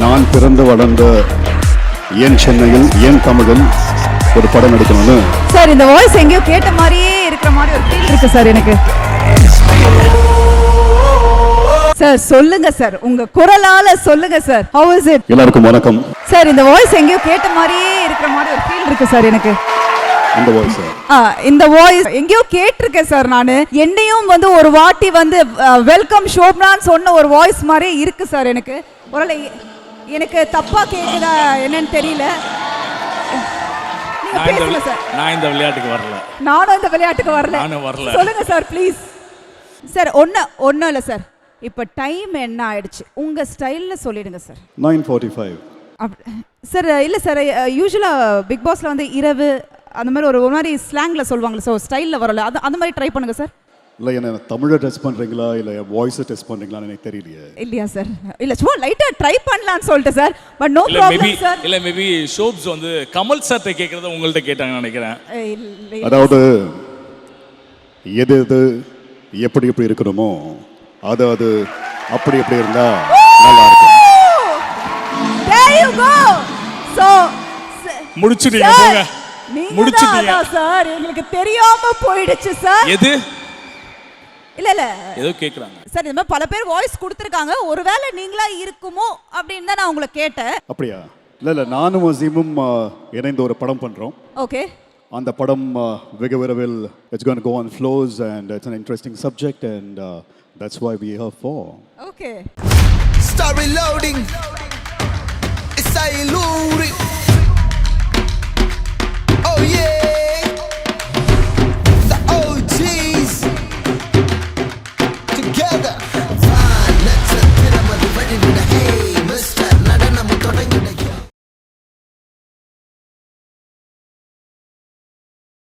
நான் பிறந்து வளர்ந்த ஏன் சென்னையில் ஏன் தமிழில் ஒரு படம் நடிக்கணும்னு. சார் இந்த வாய்ஸ் எங்கேயோ கேட்ட மாதிரியே இருக்கிற மாதிரி ஒரு ஃபீல் இருக்கு சார் எனக்கு. சார் சொல்லுங்க சார், உங்க குரலால சொல்லுங்க சார். How is it? எல்லாருக்கும் வணக்கம். சார் இந்த வாய்ஸ் எங்கேயோ கேட்ட மாதிரியே இருக்கிற மாதிரி ஒரு ஃபீல் இருக்கு சார் எனக்கு. இந்த வாய்ஸ் இந்த வாய்ஸ் எங்கேயோ கேட்டிருக்கேன் சார். நான் என்னையும் வந்து ஒரு வாட்டி வந்து வெல்கம் ஷோப்னான்னு சொன்ன ஒரு வாய்ஸ் மாதிரியே இருக்கு சார் எனக்கு. ஒருவேளை எனக்கு தப்பா கேக்குதா என்னன்னு தெரியல. நீங்க பேசுங்க சார். நான் இந்த விளையாட்டுக்கு வரல. நானும் இந்த விளையாட்டுக்கு வரல. நானும் வரல. சொல்லுங்க சார் ப்ளீஸ். சார் ஒன்றும் இல்லை சார். இப்போ டைம் என்ன ஆயிடுச்சு உங்க ஸ்டைல்ல சொல்லிடுங்க சார். 9:45. சார் இல்லை சார், யூஸ்வலாக பிக் பாஸ்ல வந்து இரவு அந்த மாதிரி ஒரு மாதிரி ஸ்லாங்ல சொல்லுவாங்க. ஸோ ஸ்டைலில் வரல, அது அந்த மாதிரி ட்ரை பண்ணுங்க சார். இல்லை என்ன தமிழை டெஸ்ட் பண்ணுறீங்களா இல்லை வாய்ஸை டெஸ்ட் பண்ணுறீங்களான்னு எனக்கு தெரியலையே. இல்லையா சார்? இல்லை சும்மா லைட்டாக ட்ரை பண்ணலான்னு சொல்லிட்டு sir. But no problem sir. இல்லை மேபி ஷோப்ஸ் வந்து கமல் சார்ட்ட கேட்குறத உங்கள்கிட்ட கேட்டாங்கன்னு நினைக்கிறேன். அதாவது எது எது எப்படி எப்படி இருக்கணுமோ அது அது அப்படி எப்படி இருந்தா நல்லா இருக்கும். There you go. So முடிச்சிட்டீங்க போங்க. முடிச்சிட்டீங்க சார். எங்களுக்கு தெரியாம போயிடுச்சு சார். எது? இல்ல ஏதோ கேக்குறாங்க சார். இந்த மாதிரி பல பேர் வாய்ஸ் கொடுத்துருக்காங்க. ஒருவேளை நீங்களா இருக்குமோ அப்படின்னு தான் நான் உங்களை கேட்டேன். அப்படியா? இல்லை நானும் அசீமும் இணைந்து ஒரு படம் பண்ணுறோம். ஓகே. அந்த படம் வெகு விரைவில் it's going to go on floors and it's an interesting subject and that's why we are here for. Okay. Start reloading.